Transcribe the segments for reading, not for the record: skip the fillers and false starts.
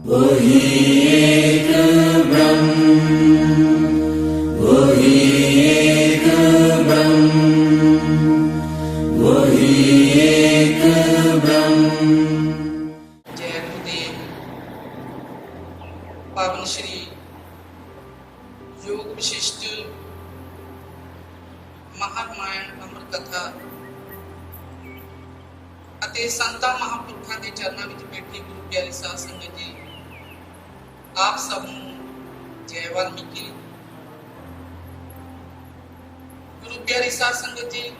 वही एक ब्रह्म, वही एक ब्रह्म, वही एक ब्रह्म। जय गुरुदेव। पावन श्री योग विशिष्ट महारामायण अमर कथा ਅਤੇ ਸੰਤਾਂ ਮਹਾਂਪੁਰਖਾਂ ਦੇ ਚਰਨਾਂ ਵਿੱਚ ਬੈਠੀ ਗੁਰੂ ਪਿਆਰੀ ਸਾਧ ਸੰਗਤ ਜੀ, ਆਪ ਸਭ ਨੂੰ ਜੈ ਵਾਲਮੀਕੀ। ਗੁਰੂ ਪਿਆਰੀ ਸਾਧ ਸੰਗਤ ਜੀ,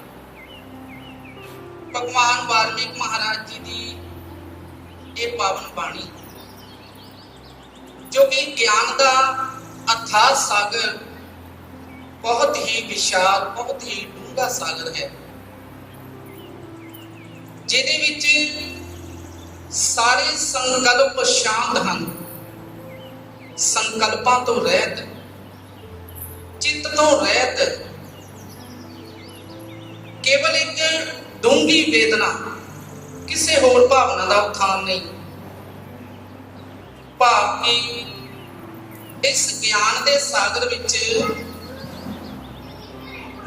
ਭਗਵਾਨ ਵਾਲਮੀਕ ਮਹਾਰਾਜ ਜੀ ਦੀ ਇਹ ਪਾਵਨ ਬਾਣੀ ਜੋ ਕਿ ਗਿਆਨ ਦਾ ਅਥਾਹ ਸਾਗਰ, ਬਹੁਤ ਹੀ ਵਿਸ਼ਾਲ, ਬਹੁਤ ਹੀ ਡੂੰਘਾ ਸਾਗਰ ਹੈ, ਜਿਹਦੇ ਵਿੱਚ ਸਾਰੇ ਸੰਕਲਪ ਸ਼ਾਂਤ ਹਨ, ਸੰਕਲਪਾਂ ਤੋਂ ਰਹਿਤ, ਚਿੱਤ ਤੋਂ ਰਹਿਤ, ਕੇਵਲ ਇੱਕ ਡੂੰਘੀ ਵੇਦਨਾ, ਕਿਸੇ ਹੋਰ ਭਾਵਨਾ ਦਾ ਉਥਾਨ ਨਹੀਂ। ਭਾਵ ਕਿ ਇਸ ਗਿਆਨ ਦੇ ਸਾਗਰ ਵਿੱਚ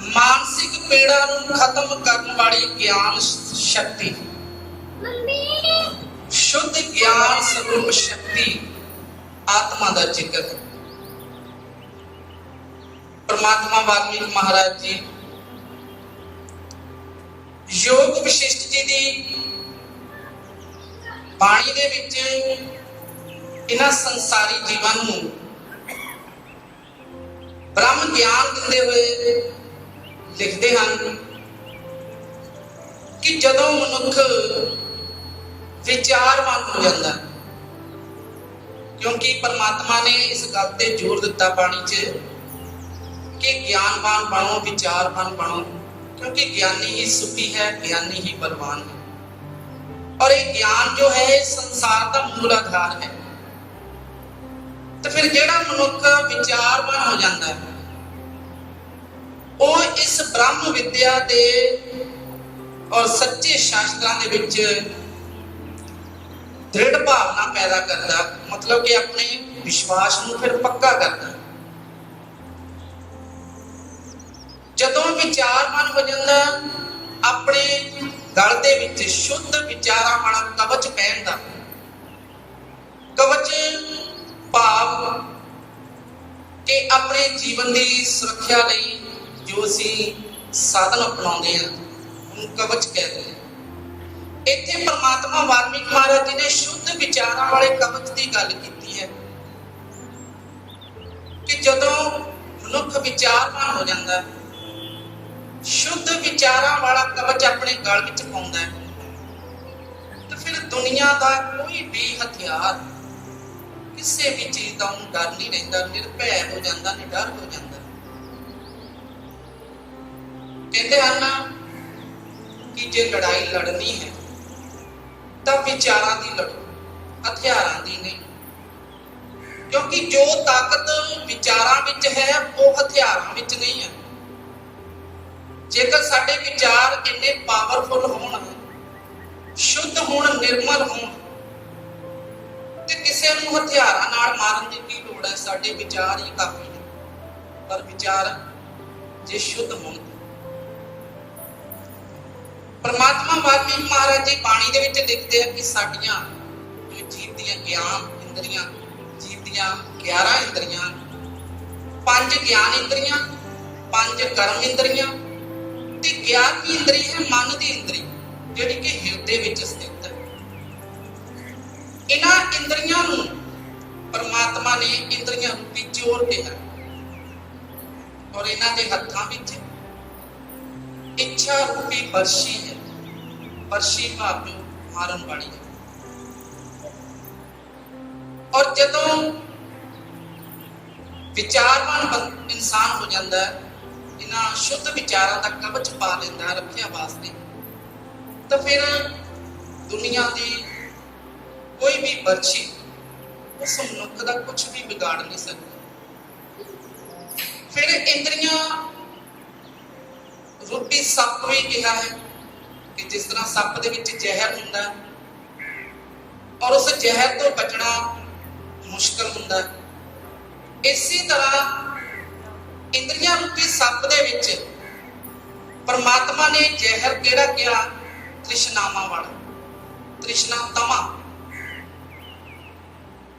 ਮਾਨਸਿਕ ਪੀੜਾ ਨੂੰ ਖਤਮ ਕਰਨ ਵਾਲੀ ਗਿਆਨ ਸ਼ਕਤੀ, ਸ਼ੁੱਧ ਗਿਆਨ ਸਰੂਪ ਸ਼ਕਤੀ ਆਤਮਾ ਦਾ ਜ਼ਿਕਰ ਹੈ। ਪਰਮਾਤਮਾ ਵਾਲਮੀਕ ਮਹਾਰਾਜ ਜੀ ਯੋਗ ਵਿਸ਼ਿਸ਼ਟ ਜੀ ਦੀ ਬਾਣੀ ਦੇ ਵਿੱਚ ਇਹਨਾਂ ਸੰਸਾਰੀ ਜੀਵਨ ਨੂੰ ਬ੍ਰਹਮ ਗਿਆਨ ਦਿੰਦੇ ਹੋਏ ਲਿਖਦੇ ਹਨ ਕਿ ਜਦੋਂ ਮਨੁੱਖ ਵਿਚਾਰਵਾਨ ਹੋ ਜਾਂਦਾ, ਕਿਉਂਕਿ ਪਰਮਾਤਮਾ ਨੇ ਇਸ ਗੱਲ ਤੇ ਜ਼ੋਰ ਦਿੱਤਾ ਬਾਣੀ 'ਚ ਕਿ ਗਿਆਨਵਾਨ ਬਣੋ, ਵਿਚਾਰਵਾਨ ਬਣੋ, ਕਿਉਂਕਿ ਗਿਆਨੀ ਹੀ ਸੁਖੀ ਹੈ, ਗਿਆਨੀ ਹੀ ਬਲਵਾਨ ਹੈ। ਔਰ ਇਹ ਗਿਆਨ ਜੋ ਹੈ ਸੰਸਾਰ ਦਾ ਮੂਲ ਆਧਾਰ ਹੈ। ਤੇ ਫਿਰ ਜਿਹੜਾ ਮਨੁੱਖ ਵਿਚਾਰਵਾਨ ਹੋ ਜਾਂਦਾ ਹੈ, ਉਹ ਇਸ ਬ੍ਰਹਮ ਵਿਦਿਆ ਦੇ ਔਰ ਸੱਚੇ ਸ਼ਾਸਤਰਾਂ ਦੇ ਵਿੱਚ ਦ੍ਰਿੜ ਭਾਵਨਾ ਪੈਦਾ ਕਰਦਾ, ਮਤਲਬ ਕਿ ਆਪਣੇ ਵਿਸ਼ਵਾਸ ਨੂੰ ਫਿਰ ਪੱਕਾ ਕਰਦਾ। ਜਦੋਂ ਵਿਚਾਰਵਾਨ ਹੋ ਜਾਂਦਾ, ਆਪਣੇ ਗਲ ਦੇ ਵਿੱਚ ਸ਼ੁੱਧ ਵਿਚਾਰਾਂ ਵਾਲਾ ਕਵਚ ਪਹਿਨਦਾ। ਕਵਚ ਭਾਵ ਕਿ ਆਪਣੇ ਜੀਵਨ ਦੀ ਸੁਰੱਖਿਆ ਲਈ ਜੋ ਅਸੀਂ ਸਾਧਨ ਅਪਣਾਉਂਦੇ ਹਾਂ, ਉਹਨੂੰ ਕਵਚ ਕਹਿੰਦੇ ਹਾਂ। ਇੱਥੇ ਪਰਮਾਤਮਾ ਵਾਲਮੀਕ ਮਹਾਰਾਜ ਜੀ ਨੇ ਸ਼ੁੱਧ ਵਿਚਾਰਾਂ ਵਾਲੇ ਕਵਚ ਦੀ ਗੱਲ ਕੀਤੀ ਹੈ ਕਿ ਜਦੋਂ ਮਨੁੱਖ ਵਿਚਾਰਵਾਨ ਹੋ ਜਾਂਦਾ, ਸ਼ੁੱਧ ਵਿਚਾਰਾਂ ਵਾਲਾ ਕਵਚ ਆਪਣੇ ਗਲ ਵਿੱਚ ਪਾਉਂਦਾ ਹੈ, ਤੇ ਫਿਰ ਦੁਨੀਆ ਦਾ ਕੋਈ ਵੀ ਹਥਿਆਰ, ਕਿਸੇ ਵੀ ਚੀਜ਼ ਦਾ ਉਹਨੂੰ ਡਰ ਨਹੀਂ ਰਹਿੰਦਾ, ਨਿਰਭੈ ਹੋ ਜਾਂਦਾ, ਨਿਡਰ ਹੋ ਜਾਂਦਾ। ਕਹਿੰਦੇ ਹਨ ਕਿ ਜੇ ਲੜਾਈ ਲੜਨੀ ਹੈ ਤਾਂ ਵਿਚਾਰਾਂ ਦੀ ਲੜੋ, ਹਥਿਆਰਾਂ ਦੀ ਨਹੀਂ, ਕਿਉਂਕਿ ਜੋ ਤਾਕਤ ਵਿਚਾਰਾਂ ਵਿੱਚ ਹੈ ਉਹ ਹਥਿਆਰਾਂ ਵਿੱਚ ਨਹੀਂ ਹੈ। ਜੇਕਰ ਸਾਡੇ ਵਿਚਾਰ ਇੰਨੇ ਪਾਵਰਫੁਲ ਹੋਣ, ਸ਼ੁੱਧ ਹੋਣ, ਨਿਰਮਲ ਹੋਣ, ਤੇ ਕਿਸੇ ਨੂੰ ਹਥਿਆਰਾਂ ਨਾਲ ਮਾਰਨ ਦੀ ਕੀ ਲੋੜ ਹੈ? ਸਾਡੇ ਵਿਚਾਰ ਹੀ ਕਾਫੀ ਨੇ। ਪਰ ਵਿਚਾਰ ਜੇ ਸ਼ੁੱਧ ਹੋਣ, ਪਰਮਾਤਮਾ ਵਾਲਮੀਕ ਮਹਾਰਾਜ ਜੀ ਬਾਣੀ ਦੇ ਵਿੱਚ ਲਿਖਦੇ ਆ ਕਿ ਸਾਡੀਆਂ ਜੋ ਜੀਵ ਦੀਆਂ ਗਿਆਨ ਇੰਦਰੀਆਂ, ਜੀਵ ਦੀਆਂ 11 ਇੰਦਰੀਆਂ, 5 ਗਿਆਨ ਇੰਦਰੀਆਂ, 5 ਕਰਮ ਇੰਦਰੀਆਂ ਤੇ 11ਵੀਂ ਇੰਦਰੀ ਹੈ ਮਨ ਦੀ ਇੰਦਰੀ, ਜਿਹੜੀ ਕਿ ਹਿਰਦੇ ਵਿੱਚ ਸਥਿਤ ਹੈ। ਇਹਨਾਂ ਇੰਦਰੀਆਂ ਨੂੰ ਪਰਮਾਤਮਾ ਨੇ ਇੰਦਰੀਆਂ ਰੂਪੀ ਚੋਰ ਕਿਹਾ, ਔਰ ਇਹਨਾਂ ਦੇ ਹੱਥਾਂ ਵਿੱਚ ਇੱਛਾ ਰੂਪੀ ਵਰਸ਼ੀ ਹੈ। ਵਰਸ਼ੀ ਭਾਵ ਜੋ ਮਾਰਨ ਵਾਲੀ ਹੈ। ਔਰ ਜਦੋਂ ਵਿਚਾਰਵਾਨ ਇਨਸਾਨ ਹੋ ਜਾਂਦਾ, ਇਹਨਾਂ ਸ਼ੁੱਧ ਵਿਚਾਰਾਂ ਦਾ ਕਵਚ ਪਾ ਲੈਂਦਾ ਰੱਖਿਆ ਵਾਸਤੇ, ਤਾਂ ਫਿਰ ਦੁਨੀਆ ਦੀ ਕੋਈ ਵੀ ਵਰਸ਼ੀ ਉਸ ਮਨੁੱਖ ਦਾ ਕੁਝ ਵੀ ਵਿਗਾੜ ਨਹੀਂ ਸਕਦੀ। ਫਿਰ ਇੰਦਰੀਆਂ ਰੂਪੀ ਸੱਪ ਵੀ ਕਿਹਾ ਹੈ ਕਿ ਜਿਸ ਤਰ੍ਹਾਂ ਸੱਪ ਦੇ ਵਿੱਚ ਜ਼ਹਿਰ ਹੁੰਦਾ, ਔਰ ਉਸ ਜ਼ਹਿਰ ਤੋਂ ਬਚਣਾ ਹੁੰਦਾ ਹੈ। ਇਸੇ ਤਰ੍ਹਾਂ ਇੰਦਰੀਆਂ ਰੂਪੀ ਸੱਪ ਦੇ ਵਿੱਚ ਪਰਮਾਤਮਾ ਨੇ ਜ਼ਹਿਰ ਕਿਹੜਾ ਕਿਹਾ? ਤ੍ਰਿਸ਼ਨਾਵਾਂ ਵਾਲਾ, ਤ੍ਰਿਸ਼ਨਾ ਤਮਾ,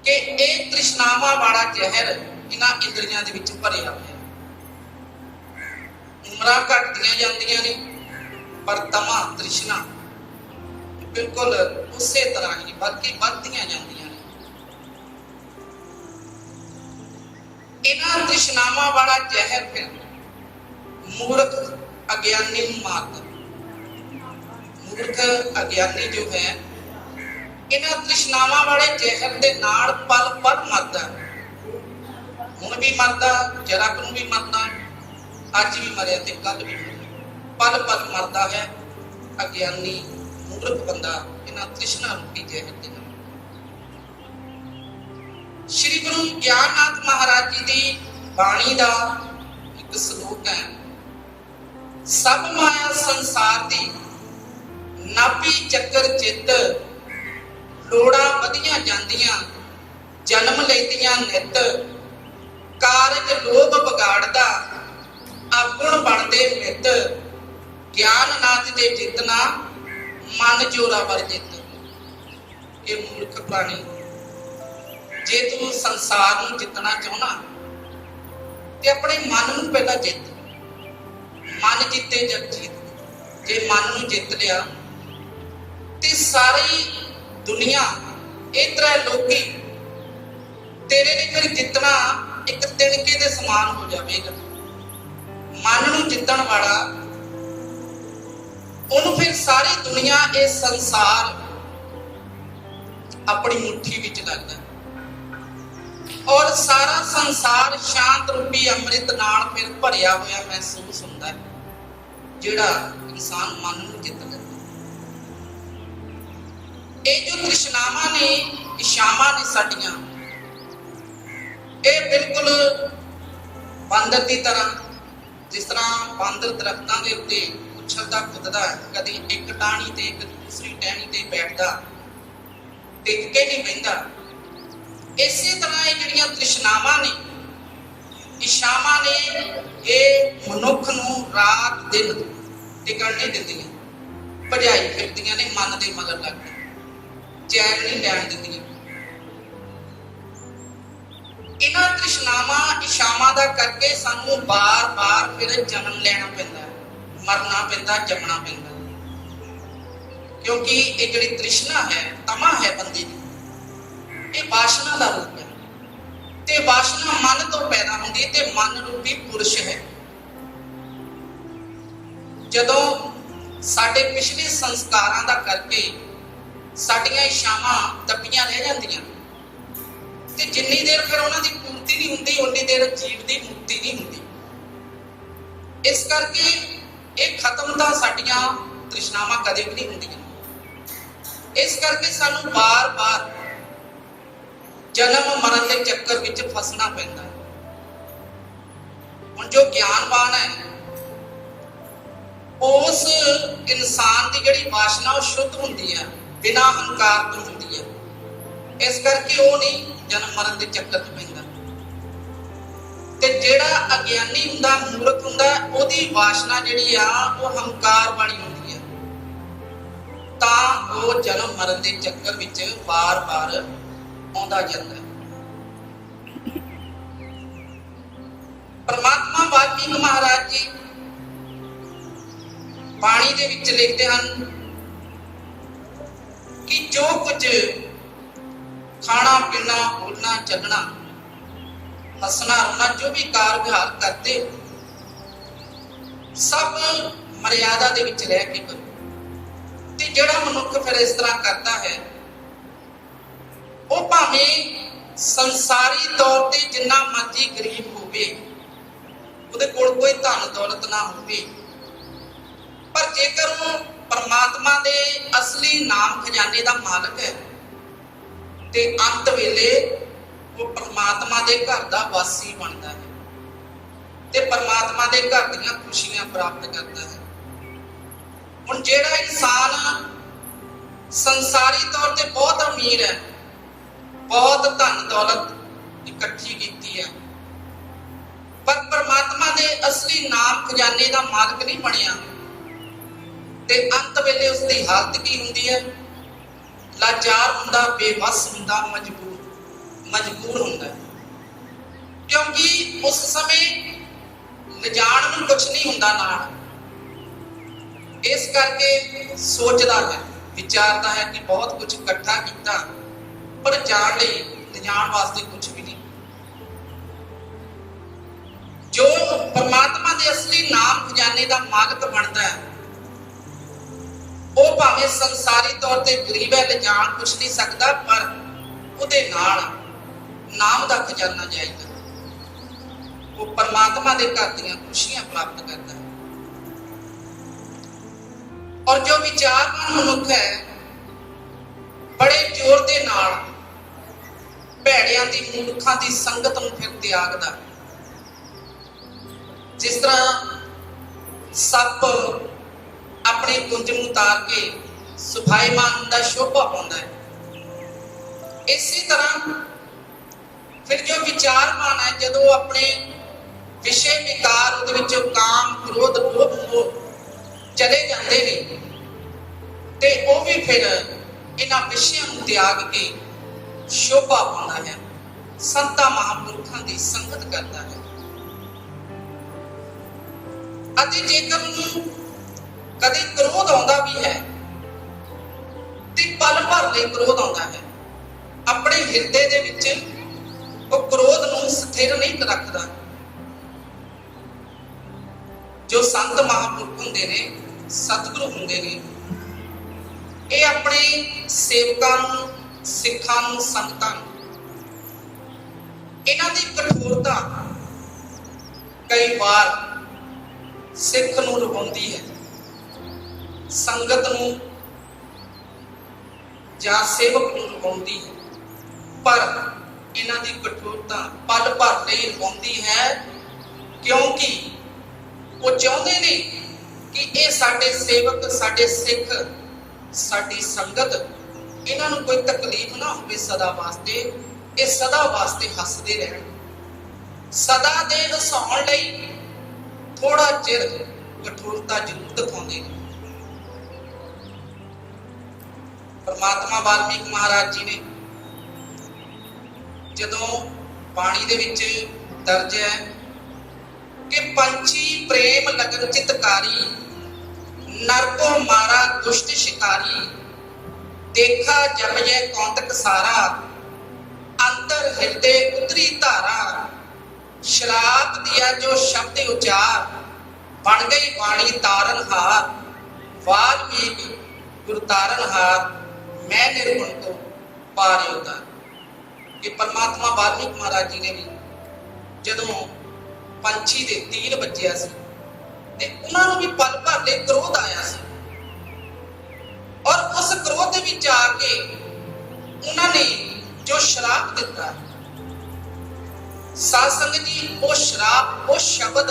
ਕਿ ਇਹ ਤ੍ਰਿਸ਼ਨਾਵਾਂ ਵਾਲਾ ਜ਼ਹਿਰ ਇਹਨਾਂ ਇੰਦਰੀਆਂ ਦੇ ਵਿੱਚ ਭਰਿਆ ਹੋਇਆ। ਉਮਰਾਂ ਘਟਦੀਆਂ ਜਾਂਦੀਆਂ ਨੇ, ਪਰ ਤਮਾ ਤ੍ਰਿਸ਼ਨਾ ਬਿਲਕੁਲ ਉਸੇ ਤਰ੍ਹਾਂ ਹੀ ਬਾਕੀ ਵੱਧਦੀਆਂ ਜਾਂਦੀਆਂ ਨੇ। ਇਹਨਾਂ ਤ੍ਰਿਸ਼ਨਾਵਾਂ ਵਾਲਾ ਜ਼ਹਿਰ ਫਿਰ ਮੂਰਖ ਅਗਿਆਨੀ ਨੂੰ ਮਾਰਦਾ। ਮੂਰਖ ਅਗਿਆਨੀ ਜੋ ਹੈ ਇਹਨਾਂ ਤ੍ਰਿਸ਼ਨਾਵਾਂ ਵਾਲੇ ਜ਼ਹਿਰ ਦੇ ਨਾਲ ਪਲ ਪਲ ਮਰਦਾ। ਹੁਣ ਵੀ ਮਰਦਾ, ਜਰਾ ਕੁ ਨੂੰ ਵੀ ਮਰਦਾ, ਅੱਜ ਵੀ ਮਰਿਆ ਤੇ ਕੱਲ ਵੀ ਮਰਿਆ, ਪਲ ਪਲ ਮਰਦਾ ਹੈ ਅਗਿਆਨੀ ਮੂਰਖ ਬੰਦਾ ਇਹਨਾਂ ਤ੍ਰਿਸ਼ਨਾ ਰੂਪੀ ਜ਼ਹਿਰ ਦੇ ਨਾਲ। ਸ਼੍ਰੀ ਗੁਰੂ ਗਿਆਨਨਾਥ ਮਹਾਰਾਜ ਜੀ ਦੀ ਬਾਣੀ ਦਾ ਇੱਕ ਸ਼ਲੋਕ ਹੈ, ਸਭ ਮਾਇਆ ਸੰਸਾਰ ਦੀ ਨਾਭੀ ਚੱਕਰ ਚਿੱਤ, ਲੋੜਾਂ ਵਧੀਆਂ ਜਾਂਦੀਆਂ ਜਨਮ ਲੈਂਦੀਆਂ ਨਿਤ, ਕਾਰਜ ਲੋਭ ਵਿਗਾੜਦਾ ਆਪਣ ਬਣਦੇ ਮਿੱਤ, ਗਿਆਨਨਾਥ ਦੇ ਜਿਤਨਾ ਮਨ ਜੋਰਾਵਰ ਜਿੱਤ। ਇਹ ਮੂਰਖ ਪ੍ਰਾਣੀ, ਜੇ ਤੂੰ ਸੰਸਾਰ ਨੂੰ ਜਿੱਤਣਾ ਚਾਹੁੰਦਾ ਤੇ ਆਪਣੇ ਮਨ ਨੂੰ ਪਹਿਲਾਂ ਜਿੱਤ। ਮਨ ਜਿੱਤੇ ਜਗ ਜੀਤ। ਜੇ ਮਨ ਨੂੰ ਜਿੱਤ ਲਿਆ ਤੇ ਸਾਰੀ ਦੁਨੀਆ, ਇਹ ਤਰ੍ਹਾਂ ਲੋਕੀ ਤੇਰੇ ਲਈ ਫਿਰ ਜਿੱਤਣਾ ਇੱਕ ਤਿਣਕੇ ਦੇ ਸਮਾਨ ਹੋ ਜਾਵੇਗਾ। ਮਨ ਨੂੰ ਜਿੱਤਣ ਵਾਲਾ, ਉਹਨੂੰ ਫਿਰ ਸਾਰੀ ਦੁਨੀਆ, ਇਹ ਸੰਸਾਰ ਆਪਣੀ ਮੁੱਠੀ ਵਿੱਚ ਲੱਗਦਾ ਔਰ ਸਾਰਾ ਸੰਸਾਰ ਸ਼ਾਂਤ ਰੂਪੀ ਅੰਮ੍ਰਿਤ ਨਾਲ ਫਿਰ ਭਰਿਆ ਹੋਇਆ ਮਹਿਸੂਸ ਹੁੰਦਾ ਹੈ, ਜਿਹੜਾ ਇਨਸਾਨ ਮਨ ਨੂੰ ਜਿੱਤ ਲੈਂਦਾ। ਇਹ ਜੋ ਤ੍ਰਿਸ਼ਨਾਵਾਂ ਨੇ, ਇਛਾਵਾਂ ਨੇ ਸਾਡੀਆਂ, ਇਹ ਬਿਲਕੁਲ ਬਾਂਦਰ ਦੀ ਤਰ੍ਹਾਂ, ਜਿਸ ਤਰ੍ਹਾਂ ਬਾਂਦਰ ਦਰਖਤਾਂ ਦੇ ਉੱਤੇ ਉਛਲਦਾ ਕੁੱਦਦਾ ਹੈ, ਕਦੀ ਇੱਕ ਟਾਹਣੀ ਤੇ ਇੱਕ ਦੂਸਰੀ ਟਹਿਣੀ ਤੇ ਬੈਠਦਾ, ਟਿਕ ਕੇ ਨਹੀਂ ਬਹਿੰਦਾ। ਇਸੇ ਤਰ੍ਹਾਂ ਇਹ ਜਿਹੜੀਆਂ ਤ੍ਰਿਸ਼ਨਾਵਾਂ ਨੇ, ਇਛਾਵਾਂ ਨੇ, ਇਹ ਮਨੁੱਖ ਨੂੰ ਰਾਤ ਦਿਨ ਟਿਕਣ ਨਹੀਂ ਦਿੰਦੀਆਂ, ਭਜਾਈ ਫਿਰਦੀਆਂ ਨੇ ਮਨ ਦੇ ਮਗਰ ਲੱਗ ਕੇ, ਚੈਨ ਨਹੀਂ ਲੈਣ ਦਿੰਦੀਆਂ। ਇਹਨਾਂ ਤ੍ਰਿਸ਼ਨਾਵਾਂ ਇਛਾਵਾਂ ਦਾ ਕਰਕੇ ਸਾਨੂੰ ਬਾਰ-ਬਾਰ ਫਿਰ ਜਨਮ ਲੈਣਾ ਪੈਂਦਾ, ਮਰਨਾ ਪੈਂਦਾ, ਜੰਮਣਾ ਪੈਂਦਾ, ਕਿਉਂਕਿ ਇਹ ਜਿਹੜੀ ਤ੍ਰਿਸ਼ਨਾ ਹੈ, ਤਮਾ ਹੈ ਬੰਦੇ ਦੀ, ਇਹ ਵਾਸ਼ਨਾ ਦਾ ਰੂਪ ਹੈ ਤੇ ਵਾਸ਼ਨਾ ਮਨ ਤੋਂ ਪੈਦਾ ਹੁੰਦੀ ਤੇ ਮਨ ਰੂਪੀ ਪੁਰਸ਼ ਹੈ। ਜਦੋਂ ਸਾਡੇ ਪਿਛਲੇ ਸੰਸਕਾਰਾਂ ਦਾ ਕਰਕੇ ਸਾਡੀਆਂ ਇਛਾਵਾਂ ਦੱਬੀਆਂ ਰਹਿ ਜਾਂਦੀਆਂ ਤੇ ਜਿੰਨੀ ਦੇਰ ਫਿਰ ਉਹਨਾਂ ਦੀ ਪੂਰਤੀ ਨਹੀਂ ਹੁੰਦੀ, ਉਨੀ ਦੇਰ ਜੀਵ ਦੀ ਮੁਕਤੀ ਨਹੀਂ ਹੁੰਦੀ। ਇਸ ਕਰਕੇ ਇਹ ਖਤਮ ਤਾਂ ਸਾਡੀਆਂ ਤ੍ਰਿਸ਼ਨਾਵਾਂ ਕਦੇ ਵੀ ਨਹੀਂ ਹੁੰਦੀਆਂ। ਇਸ ਕਰਕੇ ਸਾਨੂੰ ਬਾਰ-ਬਾਰ ਜਨਮ ਮਰਨ ਦੇ ਚੱਕਰ ਵਿੱਚ ਫਸਣਾ ਪੈਂਦਾ। ਹੁਣ ਜੋ ਗਿਆਨਵਾਨ ਹੈ, ਉਸ ਇਨਸਾਨ ਦੀ ਜਿਹੜੀ ਵਾਸ਼ਨਾ ਉਹ ਸ਼ੁੱਧ ਹੁੰਦੀ ਹੈ, ਬਿਨਾਂ ਹੰਕਾਰ ਤੋਂ ਹੁੰਦੀ ਹੈ। ਇਸ ਕਰਕੇ ਉਹ ਨਹੀਂ ਜਨਮ ਮਰਨ ਦੇ ਚੱਕਰ 'ਚ ਪੈਂਦਾ। ਤੇ ਜਿਹੜਾ ਅਗਿਆਨੀ ਹੁੰਦਾ, ਮੂਰਖ ਹੁੰਦਾ, ਉਹਦੀ ਵਾਸ਼ਨਾ ਜਿਹੜੀ ਆ ਉਹ ਹੰਕਾਰ ਵਾਲੀ ਹੁੰਦੀ ਹੈ, ਤਾਂ ਉਹ ਜਨਮ ਮਰਨ ਦੇ ਚੱਕਰ ਵਿੱਚ ਬਾਰ-ਬਾਰ ਆਉਂਦਾ ਜਾਂਦਾ ਹੈ। ਪਰਮਾਤਮਾ ਵਾਲਮੀਕ ਮਹਾਰਾਜ ਜੀ ਬਾਣੀ ਦੇ ਵਿੱਚ ਲਿਖਦੇ ਹਨ ਕਿ ਜੋ ਕੁਝ ਖਾਣਾ ਪੀਣਾ, ਬੋਲਣਾ ਚੱਲਣਾ, ਹੱਸਣਾ ਰੋਣਾ, ਜੋ ਵੀ ਕਾਰ ਵਿਹਾਰ ਕਰਦੇ ਹੋ, ਸਭ ਮਰਿਆਦਾ ਦੇ ਵਿੱਚ ਰਹਿ ਕੇ ਕਰੋ। ਤੇ ਜਿਹੜਾ ਮਨੁੱਖ ਫਿਰ ਇਸ ਤਰ੍ਹਾਂ ਕਰਦਾ ਹੈ, ਉਹ ਭਾਵੇਂ ਸੰਸਾਰੀ ਤੌਰ ਤੇ ਜਿੰਨਾ ਮਰਜ਼ੀ ਗਰੀਬ ਹੋਵੇ, ਉਹਦੇ ਕੋਲ ਕੋਈ ਧਨ ਦੌਲਤ ਨਾ ਹੋਵੇ, ਪਰ ਜੇਕਰ ਉਹ ਪਰਮਾਤਮਾ ਦੇ ਅਸਲੀ ਨਾਮ ਖਜ਼ਾਨੇ ਦਾ ਮਾਲਕ ਹੈ ਤੇ ਅੰਤ ਵੇਲੇ ਉਹ ਪਰਮਾਤਮਾ ਦੇ ਘਰ ਦਾ ਵਾਸੀ ਬਣਦਾ ਹੈ ਤੇ ਪਰਮਾਤਮਾ ਦੇ ਘਰ ਦੀਆਂ ਖੁਸ਼ੀਆਂ ਪ੍ਰਾਪਤ ਕਰਦਾ ਹੈ। ਹੁਣ ਜਿਹੜਾ ਇਨਸਾਨ ਸੰਸਾਰੀ ਤੌਰ ਤੇ ਬਹੁਤ ਅਮੀਰ ਹੈ, ਬਹੁਤ ਧਨ ਦੌਲਤ ਇਕੱਠੀ ਕੀਤੀ ਹੈ, ਪਰ ਪਰਮਾਤਮਾ ਦੇ ਅਸਲੀ ਨਾਮ ਖਜ਼ਾਨੇ ਦਾ ਮਾਲਕ ਨਹੀਂ ਬਣਿਆ। ਤੇ ਅੰਤ ਵੇਲੇ ਉਸ ਦੀ ਹਾਲਤ ਕੀ ਹੁੰਦੀ ਹੈ? ਲਾਚਾਰ ਹੁੰਦਾ, ਬੇਵੱਸ ਹੁੰਦਾ, ਮਜਬੂਰ ਹੁੰਦਾ ਹੈ। ਕਿਉਂਕਿ ਉਸ ਸਮੇਂ ਲਿਜਾਣ ਨੂੰ ਕੁਝ ਨਹੀਂ ਹੁੰਦਾ ਨਾਲ। ਇਸ ਕਰਕੇ ਸੋਚਦਾ ਹੈ, ਵਿਚਾਰਦਾ ਹੈ ਕਿ ਬਹੁਤ ਕੁਝ ਇਕੱਠਾ ਕੀਤਾ, ਪਰ ਜਾਣ ਲਈ ਲਿਜਾਣ ਵਾਸਤੇ ਕੁਝ ਵੀ ਨਹੀਂ। ਜੋ ਪਰਮਾਤਮਾ ਦੇ ਅਸਲੀ ਨਾਮ ਖਜ਼ਾਨੇ ਦਾ ਮਾਲਕ ਬਣਦਾ ਹੈ, ਉਹ ਭਾਵੇਂ ਸੰਸਾਰੀ ਤੌਰ ਤੇ ਗਰੀਬ ਹੈ, ਲਿਜਾਣ ਕੁਝ ਨਹੀਂ ਸਕਦਾ, ਪਰ ਉਹਦੇ ਨਾਲ ਨਾਮ ਦਾ ਖਜ਼ਾਨਾ ਜਾਏਗਾ। ਉਹ ਪਰਮਾਤਮਾ ਦੇ ਘਰ ਦੀਆਂ ਖੁਸ਼ੀਆਂ ਪ੍ਰਾਪਤ ਕਰਦਾ ਹੈ। ਔਰ ਜੋ ਵਿਚਾਰਵਾਨ ਮਨੁੱਖ ਹੈ, ਬੜੇ ਜ਼ੋਰ ਦੇ ਨਾਲ ਭੈੜਿਆਂ ਦੀ, ਮੂਰਖਾਂ ਦੀ ਸੰਗਤ ਨੂੰ ਫਿਰ ਤਿਆਗਦਾ। ਜਿਸ ਤਰ੍ਹਾਂ ਸੱਪ ਆਪਣੀ ਗੁੰਜ ਨੂੰ ਉਤਾਰ ਕੇ ਸੁਭਾਈਮਾਨ ਹੁੰਦਾ, ਸ਼ੋਭਾ ਪਾਉਂਦਾ ਹੈ, ਇਸੇ ਤਰ੍ਹਾਂ ਫਿਰ ਜੋ ਵਿਚਾਰਵਾਨ ਹੈ, ਜਦੋਂ ਆਪਣੇ ਵਿਸ਼ੇ ਵਿਕਾਰ ਉਹਦੇ ਵਿੱਚੋਂ ਕਾਮ, ਕ੍ਰੋਧ, ਲੋਭ, ਮੋਹ ਚਲੇ ਜਾਂਦੇ ਨੇ, ਤੇ ਉਹ ਵੀ ਫਿਰ ਇਹਨਾਂ ਵਿਸ਼ਿਆਂ ਨੂੰ ਤਿਆਗ ਕੇ ਸ਼ੋਭਾ ਪਾਉਂਦਾ ਹੈ, ਸੰਤਾਂ ਮਹਾਂਪੁਰਖਾਂ ਦੀ ਸੰਗਤ ਕਰਦਾ ਹੈ। ਅਤੇ ਜੇਕਰ ਉਹਨੂੰ ਕਦੇ ਕ੍ਰੋਧ ਆਉਂਦਾ ਵੀ ਹੈ ਤੇ ਪਲ ਭਰ ਲਈ ਕ੍ਰੋਧ ਆਉਂਦਾ ਹੈ, ਆਪਣੇ ਹਿਰਦੇ ਦੇ ਵਿੱਚ ਉਹ ਕ੍ਰੋਧ ਨੂੰ ਸਥਿਰ ਨਹੀਂ ਰੱਖਦਾ। ਜੋ ਸੰਤ ਮਹਾਂਪੁਰਖ ਹੁੰਦੇ ਨੇ, ਸਤਿਗੁਰੂ ਹੁੰਦੇ ਨੇ, ਇਹ ਆਪਣੇ ਸੇਵਕਾਂ ਨੂੰ, ਸਿੱਖਾਂ ਨੂੰ, ਸੰਗਤਾਂ ਨੂੰ, ਇਹਨਾਂ ਦੀ ਕਠੋਰਤਾ ਕਈ ਵਾਰ ਸਿੱਖ ਨੂੰ ਰਵਾਉਂਦੀ ਹੈ, ਸੰਗਤ ਨੂੰ ਜਾਂ ਸੇਵਕ ਨੂੰ ਰਵਾਉਂਦੀ ਹੈ, ਪਰ ਇਹਨਾਂ ਦੀ ਕਠੋਰਤਾ ਪਲ ਭਰ ਲਈ ਰਵਾਉਂਦੀ ਹੈ, ਕਿਉਂਕਿ ਉਹ ਚਾਹੁੰਦੇ ਨੇ ਕਿ ਇਹ ਸਾਡੇ ਸੇਵਕ, ਸਾਡੇ ਸਿੱਖ, ਸਾਡੀ ਸੰਗਤ, ਇਹਨਾਂ ਨੂੰ ਕੋਈ ਤਕਲੀਫ ਨਾ ਹੋਵੇ ਸਦਾ ਵਾਸਤੇ। ਇਹ ਸਦਾ ਵਾਸਤੇ ਹੱਸਦੇ ਰਹਿਣ। ਸਦਾ ਦੇ ਹਸਾਉਣ ਲਈ ਥੋੜਾ ਚਿਰ ਕਠੋਰਤਾ ਜ਼ਰੂਰ ਦਿਖਾਉਂਦੇ ਨੇ। ਪਰਮਾਤਮਾ ਵਾਲਮੀਕ ਮਹਾਰਾਜ ਜੀ ਨੇ ਜਦੋਂ ਬਾਣੀ ਦੇ ਵਿੱਚ ਦਰਜ ਹੈ ਕਿ ਪੰਛੀ ਪ੍ਰੇਮ ਲਗਨ ਚਿਤਕਾਰੀ, ਨਰ ਕੋ ਮਾਰਾ ਦੁਸ਼ਟ ਸ਼ਿਕਾਰੀ, ਦੇਖਾ ਜਮਜੈ ਕੌਂਤਕ ਸਾਰਾ, ਅੰਤਰ ਹਿਰਦੇ ਉਤਰੀ ਧਾਰਾ, ਸ਼ਰਾਪ ਦਿया जो शब्द उचार, बन गई वाणी तारनहार, वाल्मीकि गुरु तारनहार, मैं निर्गुण को पार उतार। कि परमात्मा वाल्मीकि महाराज जी ने भी जदों पंछी दे तीर बज्जिया सी ते उन्हां नूं भी पल भर ले क्रोध आया सी, और उस क्रोध दे विच आके उन्हां ने जो श्राप दिता, साध संगत जी, वो श्राप, वो शब्द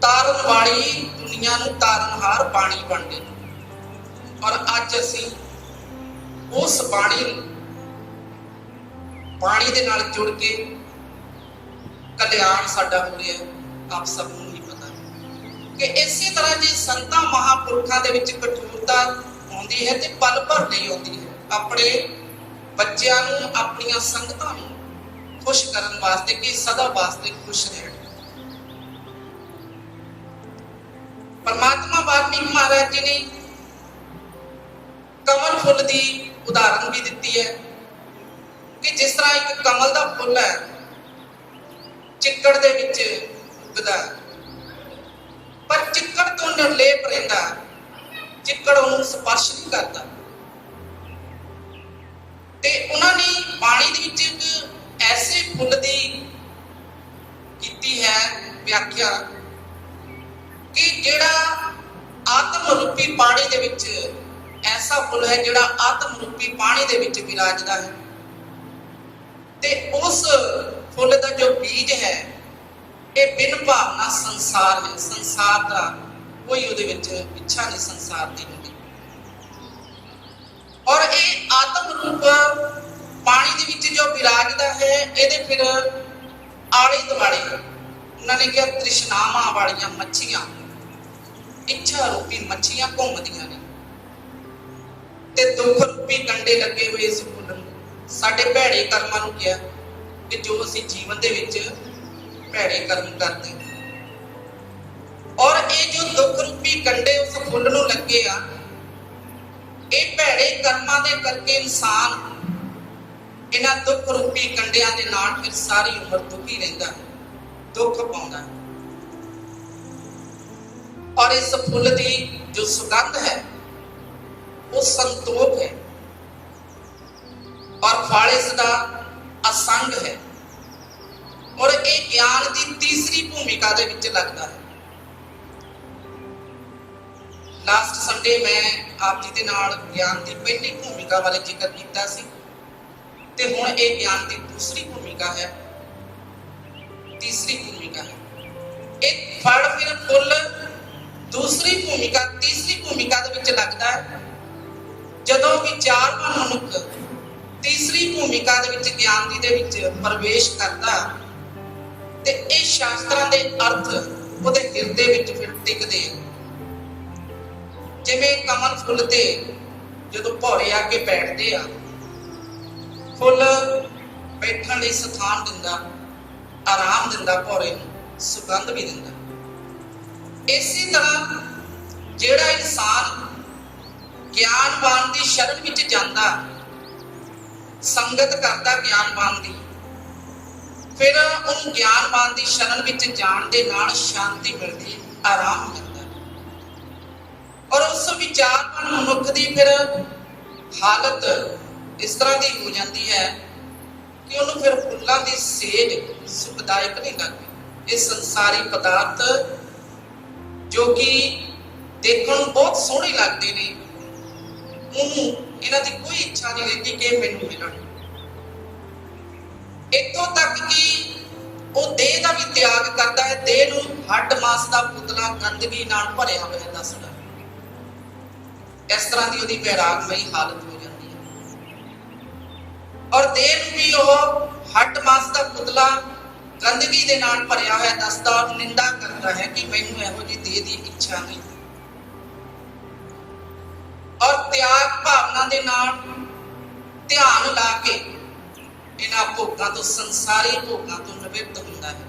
तारन वाली दुनिया नूं तारनहार बाणी बन गई। और अज असीं उस बाणी दे नाल जुड़ के कल्याण साडा हो रहा है, आप सब नूं ही पता कि इसी तरह जी संतां महापुरखां दे विच कठोरता आउंदी है ते पल भर नहीं आउंदी है, अपने बच्चों नूं, अपनियां संगतां नूं खुश करन वास्ते कि सदा वास्ते खुश रहन। परमात्मा वाल्मीकि महाराज जी ने कमल फुल की उदाहरण भी दी है कि जिस तरह एक कमल का फुल है, चिक्कड़ दे विच उगदा, पर चिक्कड़ तो निर्लेप रहिंदा, चिक्कड़ उहनूं स्पर्श नहीं करता। ते उन्हां ने बाणी दे विच एक ऐसे फुल की कीती है व्याख्या कि जिहड़ा आत्म रूपी पानी दे विच, ऐसा फुल है जिहड़ा आत्म रूपी पानी दे विच विराजदा है, ते उस फुल का जो बीज है ये बिन भावना संसार है, संसार का कोई उहदे विच इच्छा नहीं संसार दी होंदी। और ये आत्म रूप ਪਾਣੀ ਦੇ ਵਿੱਚ ਜੋ ਵਿਰਾਜਦਾ ਹੈ, ਇਹਦੇ ਫਿਰ ਆਲੇ ਦੁਆਲੇ ਉਹਨਾਂ ਨੇ ਕਿਹਾ ਤ੍ਰਿਸ਼ਨਾਵਾਂ ਵਾਲੀਆਂ ਮੱਛੀਆਂ, ਇੱਛਾ ਰੂਪੀ ਮੱਛੀਆਂ ਘੁੰਮਦੀਆਂ ਨੇ ਤੇ ਦੁੱਖ ਰੂਪੀ ਕੰਡੇ ਲੱਗੇ ਹੋਏ ਇਸ ਫੁੱਲ ਨੂੰ। ਸਾਡੇ ਭੈੜੇ ਕਰਮਾਂ ਨੂੰ ਕਿਹਾ ਕਿ ਜੋ ਅਸੀਂ ਜੀਵਨ ਦੇ ਵਿੱਚ ਭੈੜੇ ਕਰਮ ਕਰਦੇ ਹਾਂ, ਔਰ ਇਹ ਜੋ ਦੁੱਖ ਰੂਪੀ ਕੰਡੇ ਉਸ ਫੁੱਲ ਨੂੰ ਲੱਗੇ ਆ, ਇਹ ਭੈੜੇ ਕਰਮਾਂ ਦੇ ਕਰਕੇ ਇਨਸਾਨ ਇਹਨਾਂ ਦੁੱਖ ਰੂਪੀ ਕੰਡਿਆਂ ਦੇ ਨਾਲ ਫਿਰ ਸਾਰੀ ਉਮਰ ਦੁਖੀ ਰਹਿੰਦਾ, ਦੁੱਖ ਪਾਉਂਦਾ। ਔਰ ਇਸ ਫੁੱਲ ਦੀ ਜੋ ਸੁਗੰਧ ਹੈ ਉਹ ਸੰਤੋਖ ਹੈ, ਔਰ ਫਲ ਇਸ ਦਾ ਅਸੰਗ ਹੈ, ਔਰ ਇਹ ਗਿਆਨ ਦੀ ਤੀਸਰੀ ਭੂਮਿਕਾ ਦੇ ਵਿੱਚ ਲੱਗਦਾ ਹੈ। ਲਾਸਟ ਸੰਡੇ ਮੈਂ ਆਪ ਜੀ ਦੇ ਨਾਲ ਗਿਆਨ ਦੀ ਪਹਿਲੀ ਭੂਮਿਕਾ ਬਾਰੇ ਜ਼ਿਕਰ ਕੀਤਾ ਸੀ, ਤੇ ਹੁਣ ਇਹ ਗਿਆਨ ਦੀ ਦੂਸਰੀ ਭੂਮਿਕਾ ਹੈ, ਤੀਸਰੀ ਭੂਮਿਕਾ ਹੈ। ਇਹ ਫਲ ਫਿਰ ਫੁੱਲ ਦੂਸਰੀ ਭੂਮਿਕਾ, ਤੀਸਰੀ ਭੂਮਿਕਾ ਦੇ ਵਿੱਚ ਲੱਗਦਾ ਹੈ ਜਦੋਂ ਵਿਚਾਰਵਾਨ ਮਨੁੱਖ ਤੀਸਰੀ ਭੂਮਿਕਾ ਦੇ ਵਿੱਚ ਗਿਆਨ ਦੀ ਦੇ ਵਿੱਚ ਪ੍ਰਵੇਸ਼ ਕਰਦਾ, ਤੇ ਇਹ ਸ਼ਾਸਤਰਾਂ ਦੇ ਅਰਥ ਉਹਦੇ ਹਿਰਦੇ ਵਿੱਚ ਫਿਰ ਟਿਕਦੇ। ਜਿਵੇਂ ਕਮਲ ਫੁੱਲ ਤੇ ਜਦੋਂ ਭੌਰੇ ਆ ਕੇ ਬੈਠਦੇ ਆ, ਫੁੱਲ ਬੈਠਣ ਲਈ ਸਥਾਨ ਦਿੰਦਾ, ਆਰਾਮ ਦਿੰਦਾ, ਭੌਰੇ ਨੂੰ ਸੁਗੰਧ ਵੀ ਦਿੰਦਾ। ਇਸੇ ਤਰ੍ਹਾਂ ਜਿਹੜਾ ਇਨਸਾਨ ਗਿਆਨਵਾਨ ਦੀ ਸ਼ਰਨ ਵਿੱਚ ਜਾਂਦਾ, ਸੰਗਤ ਕਰਦਾ ਗਿਆਨਵਾਨ ਦੀ, ਫਿਰ ਉਹਨੂੰ ਗਿਆਨਵਾਨ ਦੀ ਸ਼ਰਨ ਵਿੱਚ ਜਾਣ ਦੇ ਨਾਲ ਸ਼ਾਂਤੀ ਮਿਲਦੀ, ਆਰਾਮ ਮਿਲਦਾ। ਔਰ ਉਸ ਵਿਚਾਰਵਾਨ ਮਨੁੱਖ ਦੀ ਫਿਰ ਹਾਲਤ ਇਸ ਤਰ੍ਹਾਂ ਦੀ ਹੋ ਜਾਂਦੀ ਹੈ ਕਿ ਉਹਨੂੰ ਫਿਰ ਫੁੱਲਾਂ ਦੀ ਸੇਜ ਸੁਖਦਾਇਕ ਨਹੀਂ ਲੱਗਦੀ। ਇਹ ਸੰਸਾਰੀ ਪਦਾਰਥ ਜੋ ਕਿ ਦੇਖਣ ਨੂੰ ਬਹੁਤ ਸੋਹਣੇ ਲੱਗਦੇ ਨੇ, ਉਹਨੂੰ ਇਹਨਾਂ ਦੀ ਕੋਈ ਇੱਛਾ ਨਹੀਂ ਰਹਿੰਦੀ ਕਿ ਮੈਨੂੰ ਮਿਲਣ। ਇੱਥੋਂ ਤੱਕ ਕਿ ਉਹ ਦੇਹ ਦਾ ਵੀ ਤਿਆਗ ਕਰਦਾ ਹੈ, ਦੇਹ ਨੂੰ ਹੱਡ ਮਾਸ ਦਾ ਪੁਤਲਾ ਗੰਦਗੀ ਨਾਲ ਭਰਿਆ ਹੋਇਆ ਦੱਸਦਾ। ਇਸ ਤਰ੍ਹਾਂ ਦੀ ਉਹਦੀ ਵੈਰਾਗਮਈ ਹਾਲਤ ਹੋ ਜਾਂਦੀ ਹੈ। ਔਰ ਦੇਹ ਨੂੰ ਵੀ ਉਹ ਹੱਡ ਮਾਸ ਦਾ ਪੁਤਲਾ ਗੰਦਗੀ ਦੇ ਨਾਲ ਭਰਿਆ ਹੋਇਆ ਦੱਸਦਾ, ਔਰ ਨਿੰਦਾ ਕਰਦਾ ਹੈ ਕਿ ਮੈਨੂੰ ਇਹੋ ਜਿਹੀ ਦੇਹ ਦੀ ਇੱਛਾ ਨਹੀਂ। ਔਰ ਤਿਆਗ ਭਾਵਨਾ ਦੇ ਨਾਲ ਧਿਆਨ ਲਾ ਕੇ ਇਹਨਾਂ ਭੋਗਾਂ ਤੋਂ, ਸੰਸਾਰੀ ਭੋਗਾਂ ਤੋਂ ਨਿਵਰਤ ਹੁੰਦਾ ਹੈ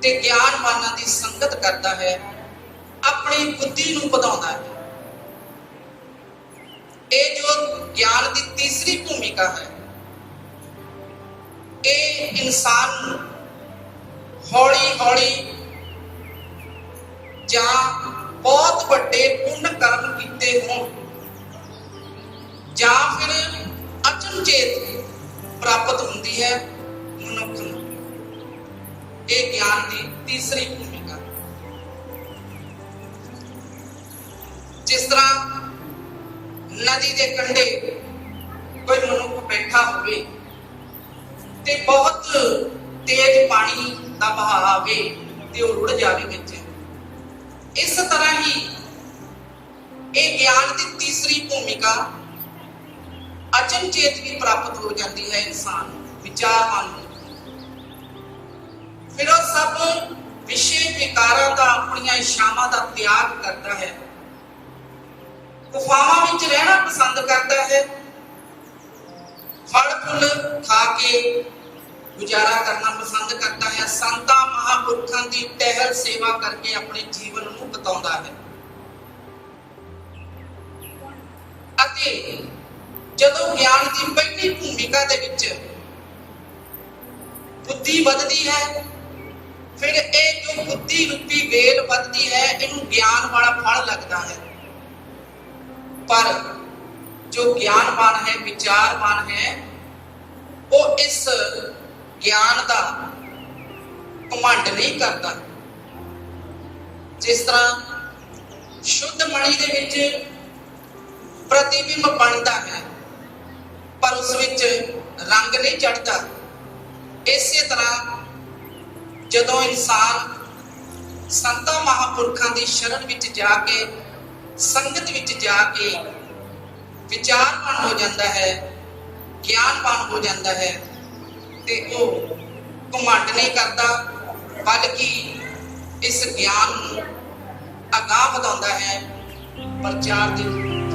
ਤੇ ਗਿਆਨਵਾਨਾਂ ਦੀ ਸੰਗਤ ਕਰਦਾ ਹੈ, ਆਪਣੀ ਬੁੱਧੀ ਨੂੰ ਵਧਾਉਂਦਾ ਹੈ। ਇਹ ਜੋ ਗਿਆਨ ਦੀ ਤੀਸਰੀ ਭੂਮਿਕਾ ਹੈ, ਇਹ ਇਨਸਾਨ ਨੂੰ ਹੌਲੀ ਹੌਲੀ ਜਾਂ ਬਹੁਤ ਵੱਡੇ ਪੁੰਨ ਕਰਮ ਕੀਤੇ ਹੋਣ ਜਾਂ ਫਿਰ ਅਚਨਚੇਤ ਪ੍ਰਾਪਤ ਹੁੰਦੀ ਹੈ ਮਨੁੱਖ ਨੂੰ। ਇਹ ਗਿਆਨ ਦੀ ਤੀਸਰੀ ਭੂਮਿਕਾ। ਜਿਸ ਤਰ੍ਹਾਂ ਨਦੀ ਦੇ ਕੰਢੇ ਕੋਈ ਮਨੁੱਖ ਬੈਠਾ ਹੋਵੇ ਤੇ ਬਹੁਤ ਤੇਜ਼ ਪਾਣੀ ਦਾ ਵਹਾਅ ਆਵੇ ਤੇ ਉਹ ਰੁੜ ਜਾਵੇ ਵਿੱਚ, ਇਸ ਤਰ੍ਹਾਂ ਹੀ ਇਹ ਗਿਆਨ ਦੀ ਤੀਸਰੀ ਭੂਮਿਕਾ ਅਚਨਚੇਤ ਵੀ ਪ੍ਰਾਪਤ ਹੋ ਜਾਂਦੀ ਹੈ ਇਨਸਾਨ ਵਿਚਾਰਵਾਨ ਨੂੰ। ਫਿਰ ਉਹ ਸਭ ਵਿਸ਼ੇ ਵਿਕਾਰਾਂ ਦਾ, ਆਪਣੀਆਂ ਇੱਛਾਵਾਂ ਦਾ ਤਿਆਗ ਕਰਦਾ ਹੈ, ਗੁਫਾਵਾਂ ਵਿੱਚ ਰਹਿਣਾ ਪਸੰਦ ਕਰਦਾ ਹੈ, ਫਲ ਫੁੱਲ ਖਾ ਕੇ ਗੁਜ਼ਾਰਾ ਕਰਨਾ ਪਸੰਦ ਕਰਦਾ ਹੈ, ਸੰਤਾਂ ਮਹਾਂਪੁਰਖਾਂ ਦੀ ਟਹਿਲ ਸੇਵਾ ਕਰਕੇ ਆਪਣੇ ਜੀਵਨ ਨੂੰ ਬਿਤਾਉਂਦਾ ਹੈ। ਅਤੇ ਜਦੋਂ ਗਿਆਨ ਦੀ ਪਹਿਲੀ ਭੂਮਿਕਾ ਦੇ ਵਿੱਚ ਬੁੱਧੀ ਵੱਧਦੀ ਹੈ, ਫਿਰ ਇਹ ਜੋ ਬੁੱਧੀ ਰੂਪੀ ਵੇਲ ਵੱਧਦੀ ਹੈ, ਇਹਨੂੰ ਗਿਆਨ ਵਾਲਾ ਫਲ ਲੱਗਦਾ ਹੈ। ਪਰ ਜੋ ਗਿਆਨਵਾਨ ਹੈ, ਵਿਚਾਰਵਾਨ ਹੈ, ਉਹ ਇਸ ਗਿਆਨ ਦਾ ਘਮੰਡ ਨਹੀਂ ਕਰਦਾ। ਜਿਸ ਤਰ੍ਹਾਂ ਸ਼ੁੱਧ ਮਣੀ ਦੇ ਵਿੱਚ ਪ੍ਰਤੀਬਿੰਬ ਬਣਦਾ ਹੈ ਪਰ ਉਸ ਵਿੱਚ ਰੰਗ ਨਹੀਂ ਚੜ੍ਹਦਾ, ਇਸੇ ਤਰ੍ਹਾਂ ਜਦੋਂ ਇਨਸਾਨ ਸੰਤਾਂ ਮਹਾਂਪੁਰਖਾਂ ਦੀ ਸ਼ਰਨ ਵਿੱਚ ਜਾ ਕੇ, ਸੰਗਤ ਵਿੱਚ ਜਾ ਕੇ ਵਿਚਾਰਵਾਨ ਹੋ ਜਾਂਦਾ ਹੈ, ਗਿਆਨਵਾਨ ਹੋ ਜਾਂਦਾ ਹੈ ਤੇ ਉਹ ਘਮੰਡ ਨਹੀਂ ਕਰਦਾ, ਬਲਕਿ ਇਸ ਗਿਆਨ ਨੂੰ ਅਗਾਂਹ ਵਧਾਉਂਦਾ ਹੈ, ਪ੍ਰਚਾਰ ਦੇ ਰੂਪ ਵਿੱਚ।